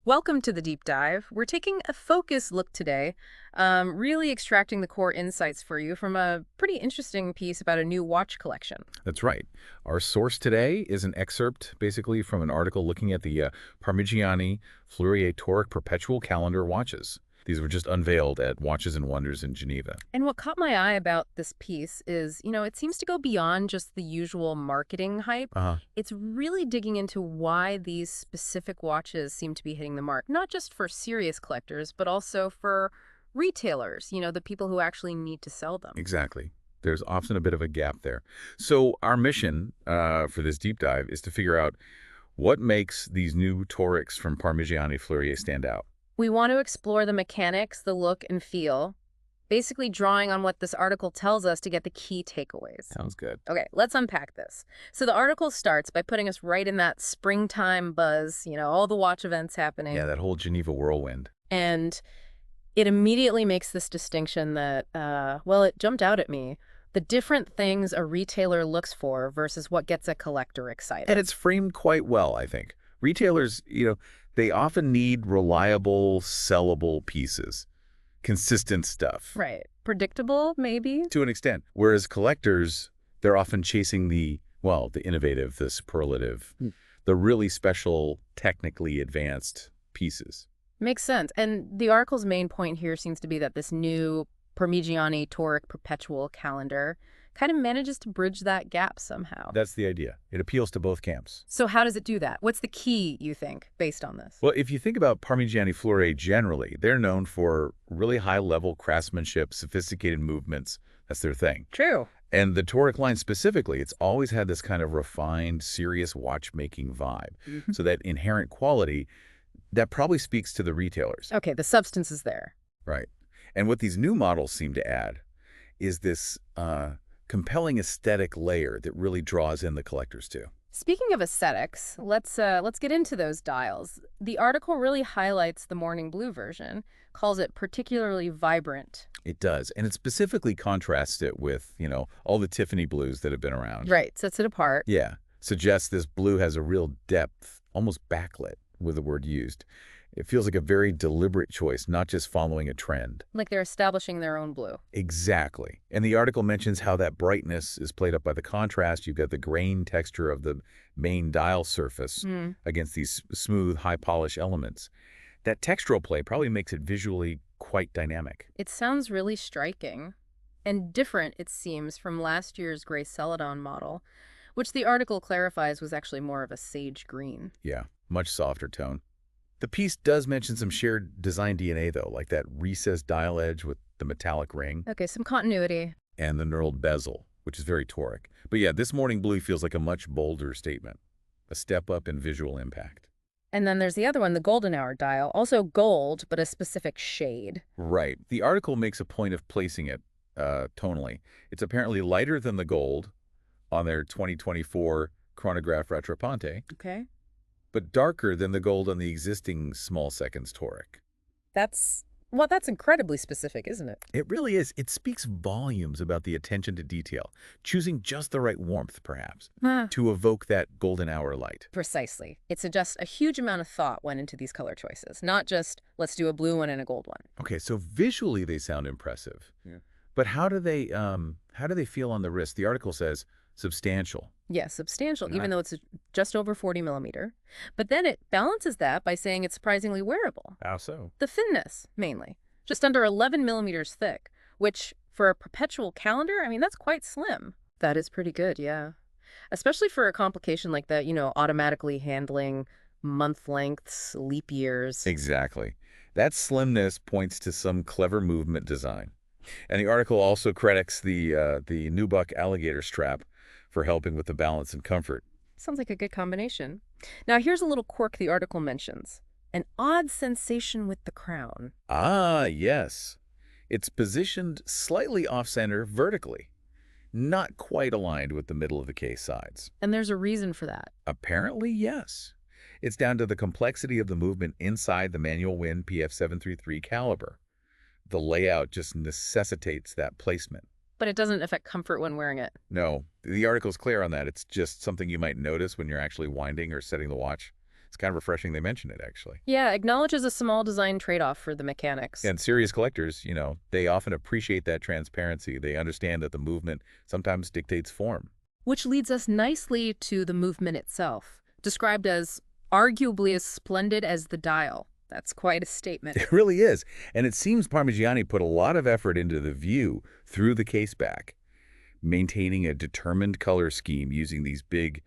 Welcome to the deep dive. We're taking a focused look today, really extracting the core insights for you from a pretty interesting piece about a new watch collection. That's right. Our source today is an excerpt basically from an article looking at the Parmigiani Fleurier Toric Perpetual calendar watches. These were just unveiled at Watches and Wonders in Geneva. And what caught my eye about this piece is, it seems to go beyond just the usual marketing hype. Uh-huh. It's really digging into why these specific watches seem to be hitting the mark, not just for serious collectors, but also for retailers, the people who actually need to sell them. Exactly. There's often a bit of a gap there. So our mission for this deep dive is to figure out what makes these new Torics from Parmigiani Fleurier stand out. We want to explore the mechanics, the look and feel, basically drawing on what this article tells us to get the key takeaways. Sounds good. Okay, let's unpack this. So the article starts by putting us right in that springtime buzz, all the watch events happening. Yeah, that whole Geneva whirlwind. And it immediately makes this distinction that, it jumped out at me. The different things a retailer looks for versus what gets a collector excited. And it's framed quite well, I think. Retailers, they often need reliable, sellable pieces, consistent stuff. Right. Predictable, maybe? To an extent. Whereas collectors, they're often chasing the innovative, the superlative, the really special, technically advanced pieces. Makes sense. And the article's main point here seems to be that this new Parmigiani Toric Perpetual calendar kind of manages to bridge that gap somehow. That's the idea. It appeals to both camps. So how does it do that? What's the key, you think, based on this? Well, if you think about Parmigiani Fleurier generally, they're known for really high-level craftsmanship, sophisticated movements. That's their thing. True. And the Toric line specifically, it's always had this kind of refined, serious watchmaking vibe. So that inherent quality, that probably speaks to the retailers. Okay, the substance is there. Right. And what these new models seem to add is this compelling aesthetic layer that really draws in the collectors too. Speaking of aesthetics, let's get into those dials. The article really highlights the morning blue version, calls it particularly vibrant. It does. And it specifically contrasts it with, all the Tiffany blues that have been around. Right, sets it apart. Yeah. Suggests this blue has a real depth, almost backlit with the word used. It feels like a very deliberate choice, not just following a trend. Like they're establishing their own blue. Exactly. And the article mentions how that brightness is played up by the contrast. You've got the grain texture of the main dial surface against these smooth, high-polish elements. That textural play probably makes it visually quite dynamic. It sounds really striking and different, it seems, from last year's gray Celadon model, which the article clarifies was actually more of a sage green. Yeah, much softer tone. The piece does mention some shared design DNA, though, like that recessed dial edge with the metallic ring. Okay, some continuity. And the knurled bezel, which is very Toric. But yeah, this morning blue feels like a much bolder statement, a step up in visual impact. And then there's the other one, the golden hour dial, also gold, but a specific shade. Right. The article makes a point of placing it tonally. It's apparently lighter than the gold on their 2024 chronograph Retropante. Okay. But darker than the gold on the existing small seconds Toric. That's incredibly specific, isn't it? It really is. It speaks volumes about the attention to detail, choosing just the right warmth, perhaps, to evoke that golden hour light. Precisely. It suggests a huge amount of thought went into these color choices, not just let's do a blue one and a gold one. Okay, so visually they sound impressive. Yeah. But how do they feel on the wrist? The article says substantial. Yes, substantial, even though it's just over 40 millimeter. But then it balances that by saying it's surprisingly wearable. How so? The thinness, mainly. Just under 11 millimeters thick, which for a perpetual calendar, that's quite slim. That is pretty good, yeah. Especially for a complication like that, automatically handling month lengths, leap years. Exactly. That slimness points to some clever movement design. And the article also credits the nubuck alligator strap for helping with the balance and comfort. Sounds like a good combination. Now, here's a little quirk the article mentions. An odd sensation with the crown. Ah, yes. It's positioned slightly off-center vertically, not quite aligned with the middle of the case sides. And there's a reason for that. Apparently, yes. It's down to the complexity of the movement inside the manual Win PF733 caliber. The layout just necessitates that placement. But it doesn't affect comfort when wearing it. No, the article's clear on that. It's just something you might notice when you're actually winding or setting the watch. It's kind of refreshing they mention it, actually. Yeah, acknowledges a small design trade-off for the mechanics. And serious collectors, they often appreciate that transparency. They understand that the movement sometimes dictates form. Which leads us nicely to the movement itself, described as arguably as splendid as the dial. That's quite a statement. It really is. And it seems Parmigiani put a lot of effort into the view through the case back, maintaining a determined color scheme using these big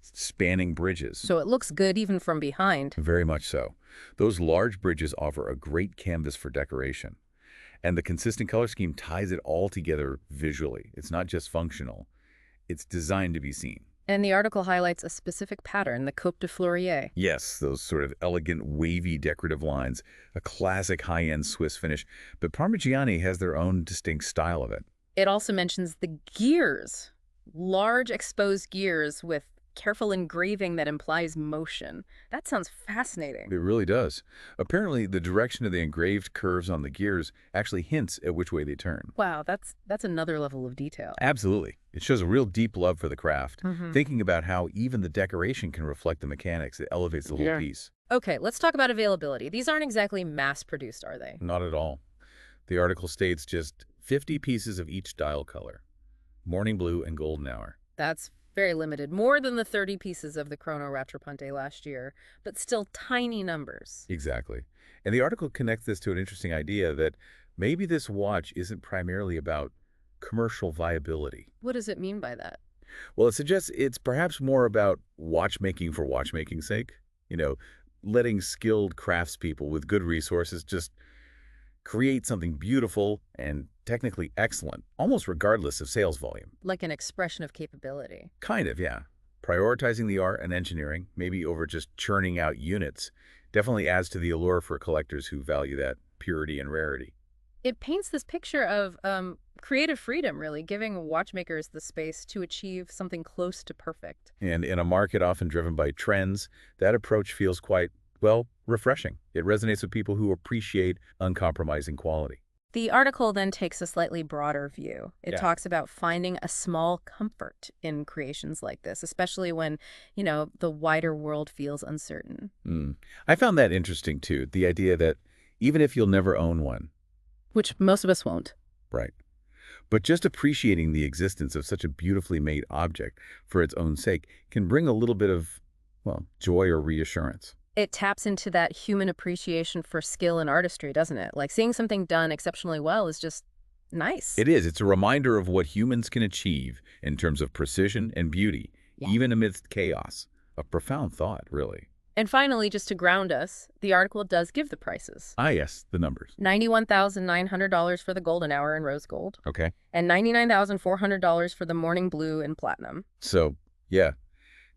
spanning bridges. So it looks good even from behind. Very much so. Those large bridges offer a great canvas for decoration. And the consistent color scheme ties it all together visually. It's not just functional. It's designed to be seen. And the article highlights a specific pattern, the Coupe de Fleurier. Yes, those sort of elegant, wavy, decorative lines, a classic high-end Swiss finish. But Parmigiani has their own distinct style of it. It also mentions the gears, large exposed gears with careful engraving that implies motion. That sounds fascinating. It really does. Apparently, the direction of the engraved curves on the gears actually hints at which way they turn. Wow, that's another level of detail. Absolutely. It shows a real deep love for the craft, Mm-hmm. thinking about how even the decoration can reflect the mechanics. It elevates the whole piece. Okay, let's talk about availability. These aren't exactly mass-produced, are they? Not at all. The article states just 50 pieces of each dial color, morning blue and golden hour. That's very limited, more than the 30 pieces of the Chrono Rattrapante last year, but still tiny numbers. Exactly. And the article connects this to an interesting idea that maybe this watch isn't primarily about commercial viability. What does it mean by that? Well, it suggests it's perhaps more about watchmaking for watchmaking's sake. Letting skilled craftspeople with good resources just create something beautiful and technically excellent, almost regardless of sales volume. Like an expression of capability. Kind of, yeah. Prioritizing the art and engineering, maybe over just churning out units, definitely adds to the allure for collectors who value that purity and rarity. It paints this picture of creative freedom, really, giving watchmakers the space to achieve something close to perfect. And in a market often driven by trends, that approach feels quite, well, refreshing. It resonates with people who appreciate uncompromising quality. The article then takes a slightly broader view. It Yeah. talks about finding a small comfort in creations like this, especially when, the wider world feels uncertain. I found that interesting, too, the idea that even if you'll never own one, Which most of us won't. right, but just appreciating the existence of such a beautifully made object for its own sake can bring a little bit of, well, joy or reassurance. It taps into that human appreciation for skill and artistry, doesn't it? Like seeing something done exceptionally well is just nice. It is. It's a reminder of what humans can achieve in terms of precision and beauty, Yeah. even amidst chaos. A profound thought, really. And finally, just to ground us, the article does give the prices. Ah, yes, the numbers. $91,900 for the golden hour in rose gold, Okay. and $99,400 for the morning blue in platinum. So, yeah,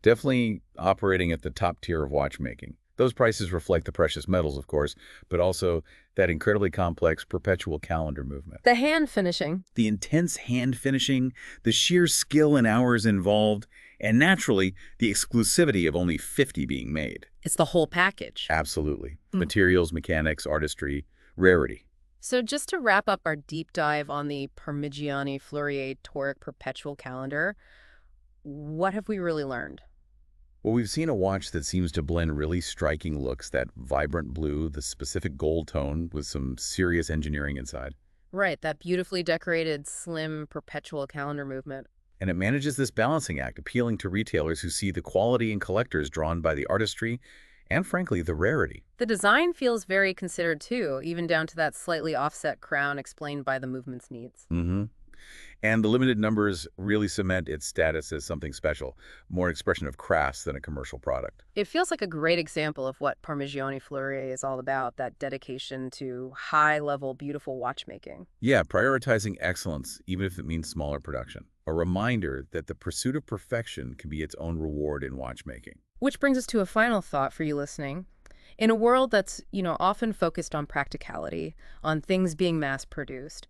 definitely operating at the top tier of watchmaking. Those prices reflect the precious metals, of course, but also that incredibly complex perpetual calendar movement. The hand finishing. The intense hand finishing, the sheer skill and hours involved, and naturally, the exclusivity of only 50 being made. It's the whole package. Absolutely. Materials, mechanics, artistry, rarity. So just to wrap up our deep dive on the Parmigiani Fleurier Toric Perpetual calendar, what have we really learned? Well, we've seen a watch that seems to blend really striking looks, that vibrant blue, the specific gold tone with some serious engineering inside. Right, that beautifully decorated, slim, perpetual calendar movement. And it manages this balancing act, appealing to retailers who see the quality in collectors drawn by the artistry and, frankly, the rarity. The design feels very considered, too, even down to that slightly offset crown explained by the movement's needs. And the limited numbers really cement its status as something special, more an expression of crafts than a commercial product. It feels like a great example of what Parmigiani Fleurier is all about, that dedication to high-level, beautiful watchmaking. Yeah, prioritizing excellence, even if it means smaller production. A reminder that the pursuit of perfection can be its own reward in watchmaking. Which brings us to a final thought for you listening. In a world that's, often focused on practicality, on things being mass-produced,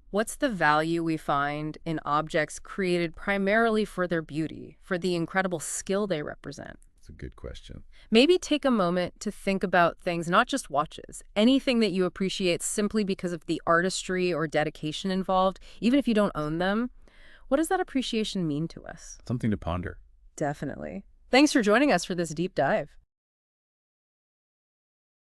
what's the value we find in objects created primarily for their beauty, for the incredible skill they represent? It's a good question. Maybe take a moment to think about things, not just watches, anything that you appreciate simply because of the artistry or dedication involved, even if you don't own them. What does that appreciation mean to us? Something to ponder. Definitely. Thanks for joining us for this deep dive.